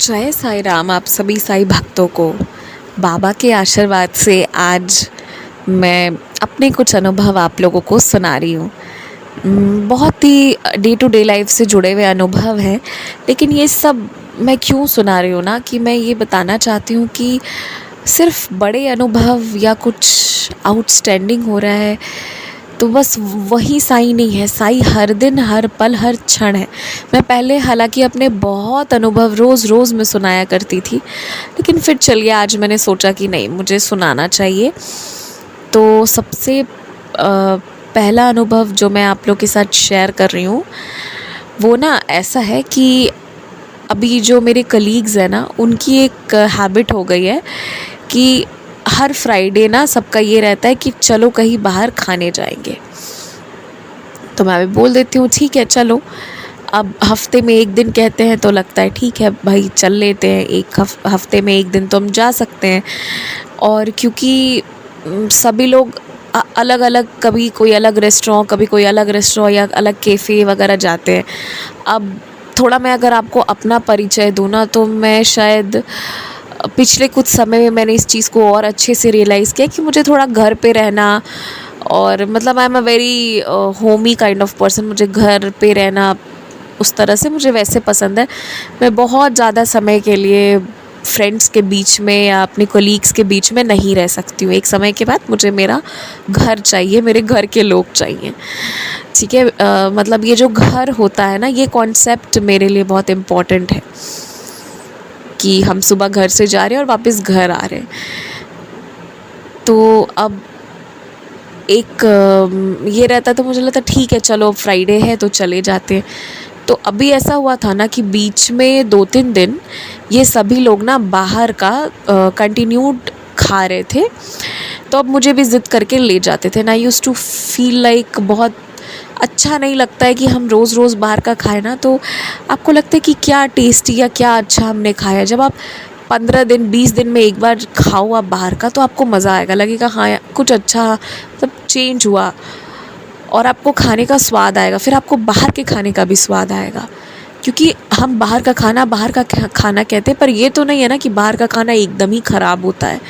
जय साईं राम आप सभी साईं भक्तों को। बाबा के आशीर्वाद से आज मैं अपने कुछ अनुभव आप लोगों को सुना रही हूँ। बहुत ही डे टू डे लाइफ से जुड़े हुए अनुभव हैं, लेकिन ये सब मैं क्यों सुना रही हूँ ना कि मैं ये बताना चाहती हूँ कि सिर्फ बड़े अनुभव या कुछ आउटस्टैंडिंग हो रहा है तो बस वही साईं नहीं है। साईं हर दिन, हर पल, हर क्षण है। मैं पहले हालांकि अपने बहुत अनुभव रोज़ रोज़ में सुनाया करती थी, लेकिन फिर चलिए आज मैंने सोचा कि नहीं, मुझे सुनाना चाहिए। तो सबसे पहला अनुभव जो मैं आप लोग के साथ शेयर कर रही हूँ वो ना ऐसा है कि अभी जो मेरे कलीग्स हैं ना, उनकी एक हैबिट हो गई है कि हर फ्राइडे ना सबका ये रहता है कि चलो कहीं बाहर खाने जाएंगे। तो मैं भी बोल देती हूँ ठीक है चलो। अब हफ्ते में एक दिन कहते हैं तो लगता है ठीक है भाई चल लेते हैं, एक हफ्ते में एक दिन तो हम जा सकते हैं। और क्योंकि सभी लोग अलग अलग, कभी कोई अलग रेस्टोरेंट, कभी कोई अलग रेस्टोरेंट या अलग कैफ़े वगैरह जाते हैं। अब थोड़ा मैं अगर आपको अपना परिचय दूँ ना, तो मैं शायद पिछले कुछ समय में मैंने इस चीज़ को और अच्छे से रियलाइज़ किया कि मुझे थोड़ा घर पे रहना, और मतलब I am a very Homi kind of person. मुझे घर पे रहना उस तरह से मुझे वैसे पसंद है। मैं बहुत ज़्यादा समय के लिए फ्रेंड्स के बीच में या अपने कोलीग्स के बीच में नहीं रह सकती हूँ। एक समय के बाद मुझे मेरा घर चाहिए, मेरे घर के लोग चाहिए, ठीक है। मतलब ये जो घर होता है ना, ये कॉन्सेप्ट मेरे लिए बहुत इम्पॉर्टेंट है कि हम सुबह घर से जा रहे हैं और वापस घर आ रहे हैं। तो अब एक ये रहता, तो मुझे लगता ठीक है चलो फ्राइडे है तो चले जाते हैं। तो अभी ऐसा हुआ था ना कि बीच में 2-3 दिन ये सभी लोग ना बाहर का कंटिन्यूड खा रहे थे, तो अब मुझे भी ज़िद करके ले जाते थे। आई यूज़ टू फील लाइक बहुत अच्छा नहीं लगता है कि हम रोज़ रोज़ बाहर का खाएं ना, तो आपको लगता है कि क्या टेस्टी या क्या अच्छा हमने खाया। जब आप 15 दिन 20 दिन में एक बार खाओ आप बाहर का, तो आपको मज़ा आएगा, लगेगा हाँ कुछ अच्छा मतलब चेंज हुआ और आपको खाने का स्वाद आएगा। फिर आपको बाहर के खाने का भी स्वाद आएगा, क्योंकि हम बाहर का खाना कहते हैं, पर ये तो नहीं है ना कि बाहर का खाना एकदम ही ख़राब होता है।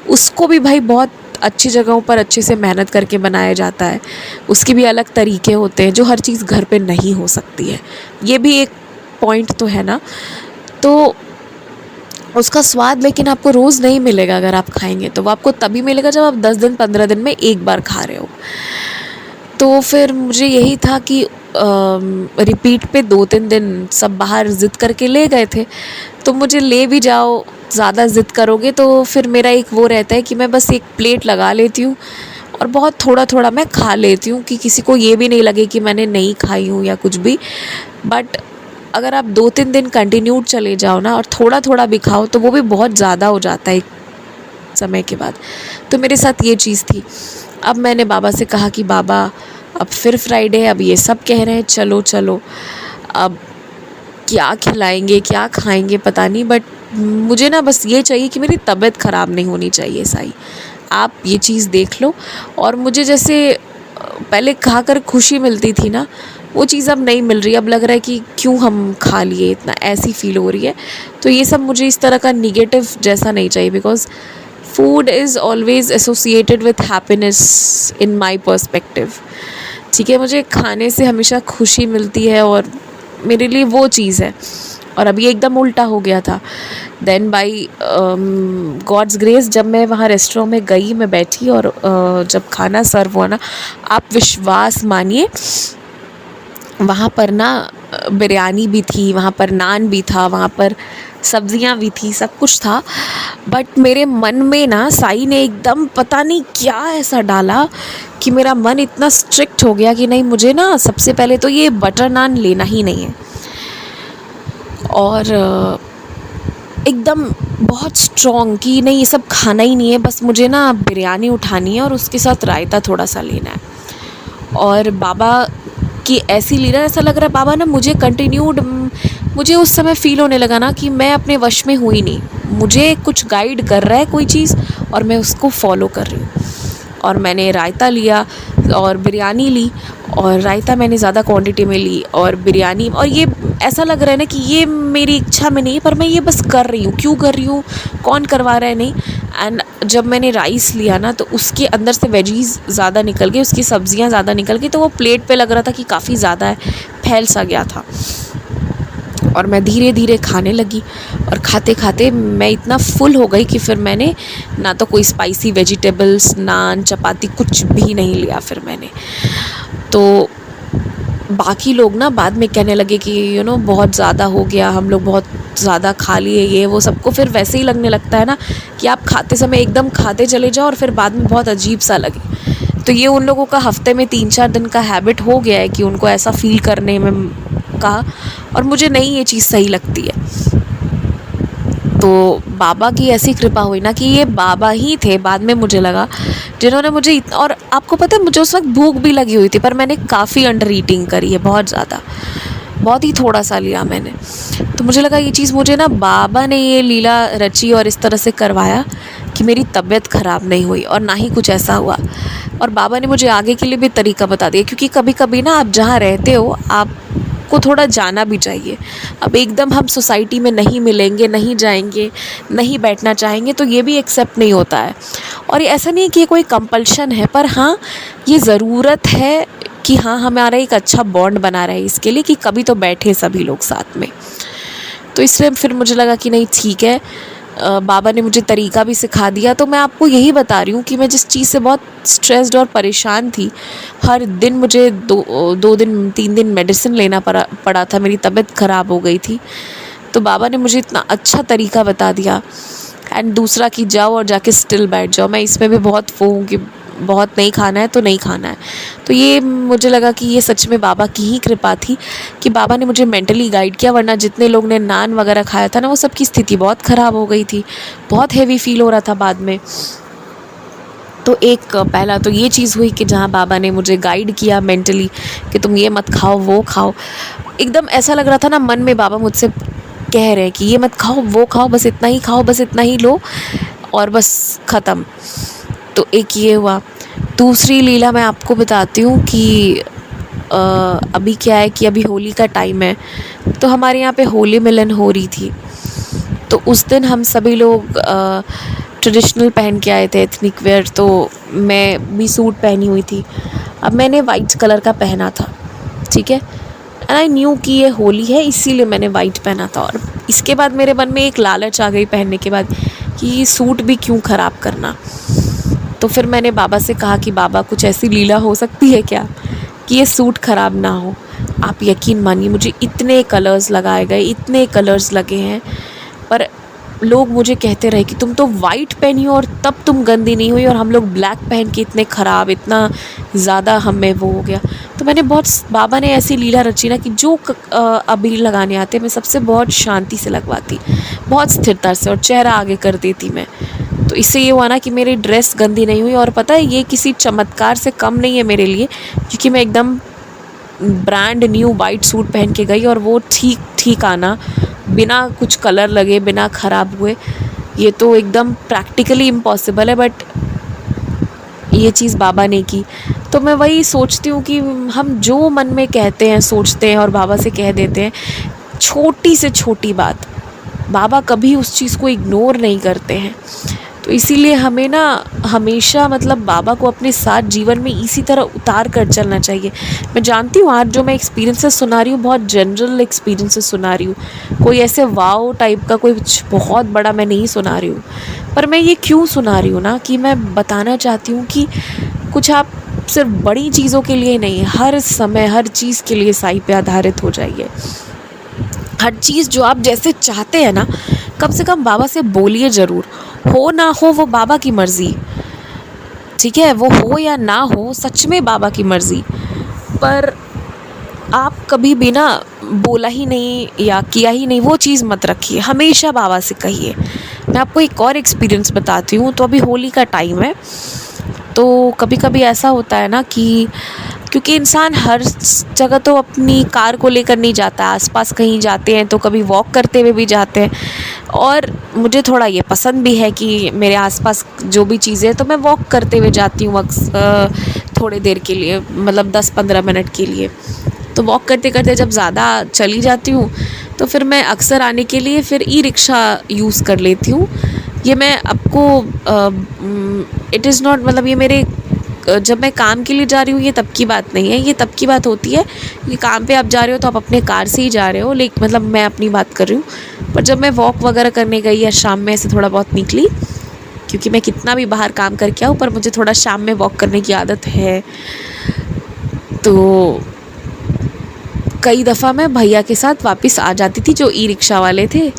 उसको भी भाई बहुत अच्छी जगहों पर अच्छे से मेहनत करके बनाया जाता है। उसके भी अलग तरीके होते हैं जो हर चीज़ घर पे नहीं हो सकती है। ये भी एक पॉइंट तो है ना। तो उसका स्वाद लेकिन आपको रोज़ नहीं मिलेगा। अगर आप खाएंगे तो वो आपको तभी मिलेगा जब आप 10 दिन 15 दिन में एक बार खा रहे हो। तो फिर मुझे यही था कि रिपीट पे 2-3 दिन सब बाहर ज़िद करके ले गए थे, तो मुझे ले भी जाओ, ज़्यादा ज़िद करोगे तो फिर मेरा एक वो रहता है कि मैं बस एक प्लेट लगा लेती हूँ और बहुत थोड़ा थोड़ा मैं खा लेती हूँ कि किसी को ये भी नहीं लगे कि मैंने नहीं खाई हूँ या कुछ भी। बट अगर आप 2-3 दिन कंटिन्यूड चले जाओ ना और थोड़ा थोड़ा भी खाओ, तो वो भी बहुत ज़्यादा हो जाता है एक समय के बाद। तो मेरे साथ ये चीज़ थी। अब मैंने बाबा से कहा कि बाबा अब फिर फ्राइडे है, अब ये सब कह रहे हैं चलो चलो, अब क्या खिलाएंगे क्या खाएंगे पता नहीं, बट मुझे ना बस ये चाहिए कि मेरी तबीयत ख़राब नहीं होनी चाहिए। साईं आप ये चीज़ देख लो। और मुझे जैसे पहले खाकर खुशी मिलती थी ना, वो चीज़ अब नहीं मिल रही। अब लग रहा है कि क्यों हम खा लिए, इतना ऐसी फील हो रही है। तो ये सब मुझे इस तरह का निगेटिव जैसा नहीं चाहिए, because food is always associated with happiness in my perspective, ठीक है। मुझे खाने से हमेशा खुशी मिलती है और मेरे लिए वो चीज़ है। और अभी एकदम उल्टा हो गया था। देन बाई गॉड्स ग्रेस जब मैं वहाँ रेस्टोरेंट में गई, मैं बैठी और जब खाना सर्व हुआ ना, आप विश्वास मानिए वहाँ पर ना बिरयानी भी थी, वहाँ पर नान भी था, वहाँ पर सब्जियाँ भी थी, सब कुछ था। बट मेरे मन में ना साईं ने एकदम पता नहीं क्या ऐसा डाला कि मेरा मन इतना स्ट्रिक्ट हो गया कि नहीं, मुझे ना सबसे पहले तो ये बटर नान लेना ही नहीं है। और एकदम बहुत स्ट्रॉन्ग कि नहीं ये सब खाना ही नहीं है, बस मुझे ना बिरयानी उठानी है और उसके साथ रायता थोड़ा सा लेना है। और बाबा की ऐसी लीला, ऐसा लग रहा है बाबा ना मुझे कंटिन्यूड, मुझे उस समय फ़ील होने लगा ना कि मैं अपने वश में हुई नहीं, मुझे कुछ गाइड कर रहा है कोई चीज़ और मैं उसको फॉलो कर रही हूँ। और मैंने रायता लिया और बिरयानी ली और रायता मैंने ज़्यादा क्वांटिटी में ली और बिरयानी, और ये ऐसा लग रहा है ना कि ये मेरी इच्छा में नहीं है, पर मैं ये बस कर रही हूँ, क्यों कर रही हूँ, कौन करवा रहा है, नहीं। एंड जब मैंने राइस लिया ना, तो उसके अंदर से वेजीज़ ज़्यादा निकल गई, उसकी सब्जियाँ ज़्यादा निकल गई, तो वो प्लेट पे लग रहा था कि काफ़ी ज़्यादा है, फैल सा गया था। और मैं धीरे धीरे खाने लगी, और खाते खाते मैं इतना फुल हो गई कि फिर मैंने ना तो कोई स्पाइसी वेजिटेबल्स, नान, चपाती कुछ भी नहीं लिया फिर मैंने। तो बाकी लोग ना बाद में कहने लगे कि बहुत ज़्यादा हो गया, हम लोग बहुत ज़्यादा खा लिए, ये वो। सबको फिर वैसे ही लगने लगता है ना कि आप खाते समय एकदम खाते चले जाओ और फिर बाद में बहुत अजीब सा लगे। तो ये उन लोगों का हफ्ते में 3-4 दिन का हैबिट हो गया है कि उनको ऐसा फील करने में का, और मुझे नहीं ये चीज़ सही लगती है। तो बाबा की ऐसी कृपा हुई ना कि ये बाबा ही थे, बाद में मुझे लगा, जिन्होंने मुझे और आपको पता है मुझे उस वक्त भूख भी लगी हुई थी, पर मैंने काफ़ी अंडर ईटिंग करी है, बहुत ज़्यादा, बहुत ही थोड़ा सा लिया मैंने। तो मुझे लगा ये चीज़ मुझे ना बाबा ने ये लीला रची और इस तरह से करवाया कि मेरी तबीयत ख़राब नहीं हुई और ना ही कुछ ऐसा हुआ। और बाबा ने मुझे आगे के लिए भी तरीका बता दिया, क्योंकि कभी कभी ना आप जहाँ रहते हो आपको थोड़ा जाना भी चाहिए। अब एकदम हम सोसाइटी में नहीं मिलेंगे, नहीं जाएंगे, नहीं बैठना चाहेंगे, तो ये भी एक्सेप्ट नहीं होता है। और ये ऐसा नहीं है कि ये कोई कंपल्शन है, पर हाँ ये ज़रूरत है कि हाँ हमारा एक अच्छा बॉन्ड बना रहे इसके लिए कि कभी तो बैठे सभी लोग साथ में। तो इसलिए फिर मुझे लगा कि नहीं ठीक है, बाबा ने मुझे तरीका भी सिखा दिया। तो मैं आपको यही बता रही हूँ कि मैं जिस चीज़ से बहुत स्ट्रेस्ड और परेशान थी, हर दिन मुझे 2-3 दिन मेडिसिन लेना पड़ा था, मेरी तबीयत ख़राब हो गई थी। तो बाबा ने मुझे इतना अच्छा तरीका बता दिया। एंड दूसरा कि जाओ और जाके स्टिल बैठ जाओ। मैं इसमें भी बहुत वो हूँ कि बहुत नहीं खाना है तो नहीं खाना है। तो ये मुझे लगा कि ये सच में बाबा की ही कृपा थी कि बाबा ने मुझे मेंटली गाइड किया, वरना जितने लोग ने नान वगैरह खाया था ना, वो सबकी स्थिति बहुत ख़राब हो गई थी, बहुत हेवी फील हो रहा था बाद में। तो एक पहला तो ये चीज़ हुई कि जहाँ बाबा ने मुझे गाइड किया मेंटली कि तुम ये मत खाओ, वो खाओ। एकदम ऐसा लग रहा था ना मन में बाबा मुझसे कह रहे हैं कि ये मत खाओ, वो खाओ, बस इतना ही खाओ, बस इतना ही लो और बस ख़त्म। तो एक ये हुआ। दूसरी लीला मैं आपको बताती हूँ कि अभी क्या है कि अभी होली का टाइम है, तो हमारे यहाँ पे होली मिलन हो रही थी। तो उस दिन हम सभी लोग ट्रेडिशनल पहन के आए थे, एथनिक वेयर। तो मैं भी सूट पहनी हुई थी। अब मैंने वाइट कलर का पहना था, ठीक है, एंड आई न्यू कि ये होली है, इसीलिए मैंने वाइट पहना था। और इसके बाद मेरे मन में एक लालच आ गई पहनने के बाद कि ये सूट भी क्यों ख़राब करना। तो फिर मैंने बाबा से कहा कि बाबा कुछ ऐसी लीला हो सकती है क्या कि ये सूट ख़राब ना हो। आप यकीन मानिए मुझे इतने कलर्स लगाए गए, इतने कलर्स लगे हैं, पर लोग मुझे कहते रहे कि तुम तो वाइट पहनी हो और तब तुम गंदी नहीं हुई, और हम लोग ब्लैक पहन के इतने ख़राब, इतना ज़्यादा हमें वो हो गया। तो मैंने बाबा ने ऐसी लीला रची ना कि जो अबीर लगाने आते मैं सबसे बहुत शांति से लगवाती, बहुत स्थिरता से, और चेहरा आगे कर देती मैं। तो इससे ये हुआ ना कि मेरी ड्रेस गंदी नहीं हुई। और पता है ये किसी चमत्कार से कम नहीं है मेरे लिए, क्योंकि मैं एकदम ब्रांड न्यू वाइट सूट पहन के गई और वो ठीक आना, बिना कुछ कलर लगे, बिना ख़राब हुए, ये तो एकदम प्रैक्टिकली इम्पॉसिबल है, बट ये चीज़ बाबा ने की। तो मैं वही सोचती हूँ कि हम जो मन में कहते हैं, सोचते हैं और बाबा से कह देते हैं, छोटी से छोटी बात बाबा कभी उस चीज़ को इग्नोर नहीं करते हैं। तो इसीलिए हमें ना हमेशा मतलब बाबा को अपने साथ जीवन में इसी तरह उतार कर चलना चाहिए। मैं जानती हूँ आज जो मैं एक्सपीरियंसेस सुना रही हूँ बहुत जनरल एक्सपीरियंसेस सुना रही हूँ, कोई ऐसे वाओ टाइप का कोई कुछ बहुत बड़ा मैं नहीं सुना रही हूँ। पर मैं ये क्यों सुना रही हूँ ना कि मैं बताना चाहती हूँ कि कुछ आप सिर्फ बड़ी चीज़ों के लिए नहीं, हर समय हर चीज़ के लिए साईं पे आधारित हो जाइए। हर चीज़ जो आप जैसे चाहते हैं ना, कम से कम बाबा से बोलिए ज़रूर। हो ना हो वो बाबा की मर्ज़ी, ठीक है, वो हो या ना हो सच में बाबा की मर्ज़ी। पर आप कभी भी ना बोला ही नहीं या किया ही नहीं वो चीज़ मत रखिए, हमेशा बाबा से कहिए। मैं आपको एक और एक्सपीरियंस बताती हूँ। तो अभी होली का टाइम है, तो कभी कभी ऐसा होता है ना कि क्योंकि इंसान हर जगह तो अपनी कार को लेकर नहीं जाता, आसपास कहीं जाते हैं तो कभी वॉक करते हुए भी जाते हैं। और मुझे थोड़ा ये पसंद भी है कि मेरे आसपास जो भी चीज़ें हैं तो मैं वॉक करते हुए जाती हूँ थोड़ी देर के लिए, मतलब 10-15 मिनट के लिए। तो वॉक करते करते जब ज़्यादा चली जाती हूँ तो फिर मैं अक्सर आने के लिए फिर ई रिक्शा यूज़ कर लेती हूँ। ये मैं आपको इट इज़ नॉट, मतलब ये मेरे जब मैं काम के लिए जा रही हूँ ये तब की बात नहीं है, ये तब की बात होती है कि काम पे आप जा रहे हो तो आप अपने कार से ही जा रहे हो, लेकिन मतलब मैं अपनी बात कर रही हूँ। पर जब मैं वॉक वगैरह करने गई या शाम में ऐसे थोड़ा बहुत निकली, क्योंकि मैं कितना भी बाहर काम करके आऊँ पर मुझे थोड़ा शाम में वॉक करने की आदत है, तो कई दफ़ा मैं भैया के साथ वापस आ जाती थी जो ई रिक्शा वाले थे,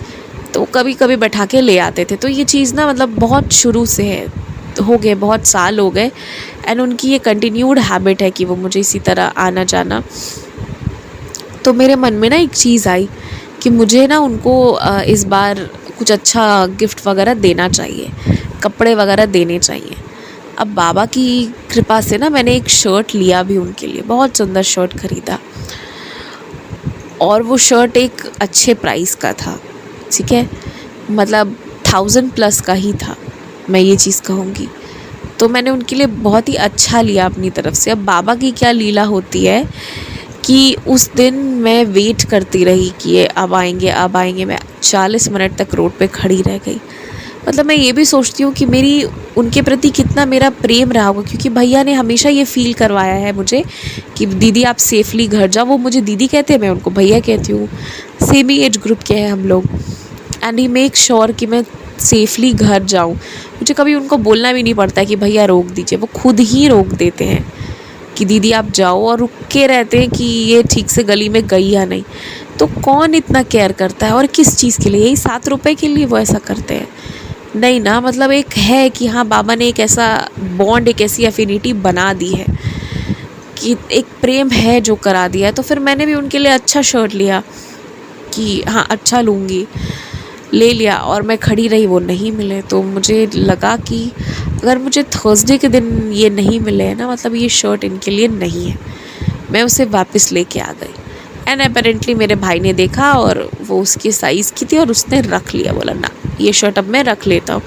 तो कभी कभी बैठा के ले आते थे। तो ये चीज़ ना मतलब बहुत शुरू से है, हो गए बहुत साल हो गए, एंड उनकी ये कंटिन्यूड हैबिट है कि वो मुझे इसी तरह आना जाना। तो मेरे मन में ना एक चीज़ आई कि मुझे ना उनको इस बार कुछ अच्छा गिफ्ट वगैरह देना चाहिए, कपड़े वगैरह देने चाहिए। अब बाबा की कृपा से ना मैंने एक शर्ट लिया भी उनके लिए, बहुत सुंदर शर्ट ख़रीदा, और वो शर्ट एक अच्छे प्राइस का था, ठीक है, मतलब 1000+ का ही था, मैं ये चीज़ कहूँगी। तो मैंने उनके लिए बहुत ही अच्छा लिया अपनी तरफ से। अब बाबा की क्या लीला होती है कि उस दिन मैं वेट करती रही कि ये अब आएंगे अब आएंगे, मैं 40 मिनट तक रोड पे खड़ी रह गई। मतलब मैं ये भी सोचती हूँ कि मेरी उनके प्रति कितना मेरा प्रेम रहा होगा, क्योंकि भैया ने हमेशा ये फ़ील करवाया है मुझे कि दीदी आप सेफ़ली घर जाओ। वो मुझे दीदी कहते हैं, मैं उनको भैया कहती हूँ, सेम ही एज ग्रुप के हैं हम लोग, एंड ही मेक श्योर कि मैं सेफ़ली घर जाऊँ। मुझे कभी उनको बोलना भी नहीं पड़ता है कि भैया रोक दीजिए, वो खुद ही रोक देते हैं कि दीदी आप जाओ, और रुक के रहते हैं कि ये ठीक से गली में गई या नहीं। तो कौन इतना केयर करता है, और किस चीज़ के लिए? यही 7 रुपए के लिए वो ऐसा करते हैं? नहीं ना, मतलब एक है कि हाँ बाबा ने एक ऐसा बॉन्ड, एक ऐसी एफिनिटी बना दी है कि एक प्रेम है जो करा दिया है। तो फिर मैंने भी उनके लिए अच्छा शर्ट लिया कि हाँ अच्छा लूँगी, ले लिया, और मैं खड़ी रही, वो नहीं मिले। तो मुझे लगा कि अगर मुझे थर्सडे के दिन ये नहीं मिले हैं ना, मतलब ये शर्ट इनके लिए नहीं है। मैं उसे वापस लेके आ गई, एंड अपेरेंटली मेरे भाई ने देखा और वो उसकी साइज़ की थी और उसने रख लिया, बोला ना ये शर्ट अब मैं रख लेता हूँ।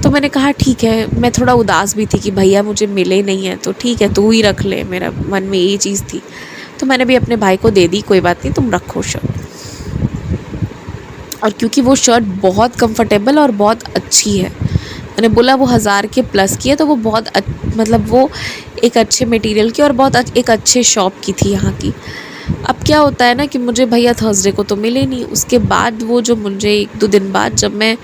तो मैंने कहा ठीक है, मैं थोड़ा उदास भी थी कि भैया मुझे मिले नहीं है, तो ठीक है तू ही रख ले, मेरा मन में ये चीज़ थी। तो मैंने भी अपने भाई को दे दी, कोई बात नहीं तुम रखो शर्ट। और क्योंकि वो शर्ट बहुत कंफर्टेबल और बहुत अच्छी है, मैंने बोला वो 1000 के प्लस की है, तो वो बहुत मतलब वो एक अच्छे मटेरियल की और बहुत एक अच्छे शॉप की थी यहाँ की। अब क्या होता है ना कि मुझे भैया थर्सडे को तो मिले नहीं, उसके बाद वो जो मुझे 1-2 दिन बाद जब मैं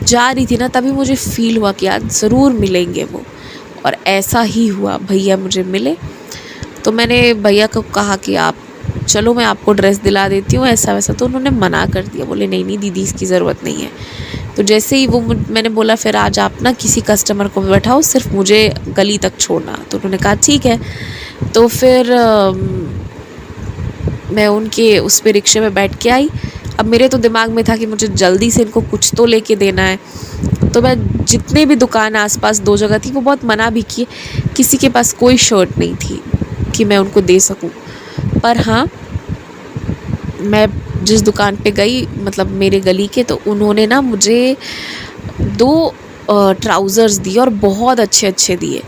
जा रही थी ना, तभी मुझे फ़ील हुआ कि आज ज़रूर मिलेंगे वो, और ऐसा ही हुआ, भैया मुझे मिले। तो मैंने भैया को कहा कि आप चलो मैं आपको ड्रेस दिला देती हूँ ऐसा वैसा, तो उन्होंने मना कर दिया, बोले नहीं नहीं दीदी इसकी ज़रूरत नहीं है। तो जैसे ही वो मैंने बोला फिर आज आप ना किसी कस्टमर को बैठाओ, सिर्फ मुझे गली तक छोड़ना, तो उन्होंने कहा ठीक है। तो फिर मैं उनके उस पे रिक्शे में बैठ के आई। अब मेरे तो दिमाग में था कि मुझे जल्दी से इनको कुछ तो लेके देना है, तो मैं जितने भी दुकान आसपास 2 जगह थी वो बहुत मना भी किए, किसी के पास कोई शर्ट नहीं थी कि मैं उनको दे सकूं। पर हाँ, मैं जिस दुकान पे गई मतलब मेरे गली के, तो उन्होंने ना मुझे 2 ट्राउज़र्स दिए और बहुत अच्छे अच्छे दिए।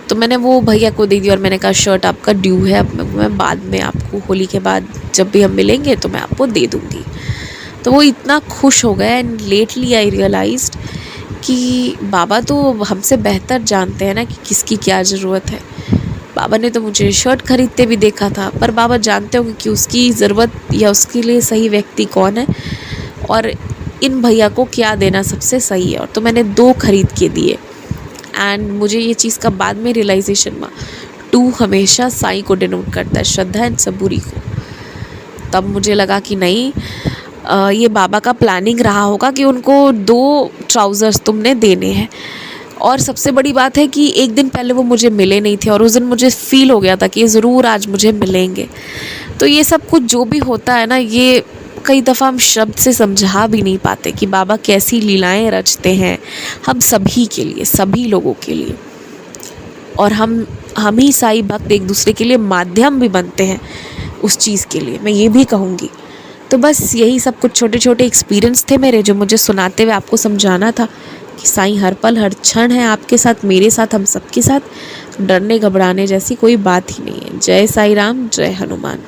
तो मैंने वो भैया को दे दी और मैंने कहा शर्ट आपका ड्यू है, अब मैं बाद में आपको होली के बाद जब भी हम मिलेंगे तो मैं आपको दे दूँगी। तो वो इतना खुश हो गया, एंड लेटली आई रियलाइज्ड कि बाबा तो हमसे बेहतर जानते हैं ना कि किसकी क्या ज़रूरत है। बाबा ने तो मुझे शर्ट ख़रीदते भी देखा था, पर बाबा जानते होंगे कि उसकी ज़रूरत या उसके लिए सही व्यक्ति कौन है और इन भैया को क्या देना सबसे सही है। और तो मैंने 2 खरीद के दिए, एंड मुझे ये चीज़ का बाद में रियलाइजेशन हुआ, 2 हमेशा साईं को डिनोट करता है, श्रद्धा एंड सबूरी को। तब मुझे लगा कि नहीं, ये बाबा का प्लानिंग रहा होगा कि उनको 2 ट्राउज़र्स तुमने देने हैं। और सबसे बड़ी बात है कि एक दिन पहले वो मुझे मिले नहीं थे और उस दिन मुझे फ़ील हो गया था कि ज़रूर आज मुझे मिलेंगे। तो ये सब कुछ जो भी होता है ना, ये कई दफ़ा हम शब्द से समझा भी नहीं पाते कि बाबा कैसी लीलाएं रचते हैं हम सभी के लिए, सभी लोगों के लिए। और हम ही साईं भक्त एक दूसरे के लिए माध्यम भी बनते हैं उस चीज़ के लिए, मैं ये भी कहूँगी। तो बस यही सब कुछ छोटे छोटे एक्सपीरियंस थे मेरे, जो मुझे सुनाते हुए आपको समझाना था कि साईं हर पल हर क्षण है आपके साथ, मेरे साथ, हम सबके साथ। डरने घबराने जैसी कोई बात ही नहीं है। जय साईं राम, जय हनुमान।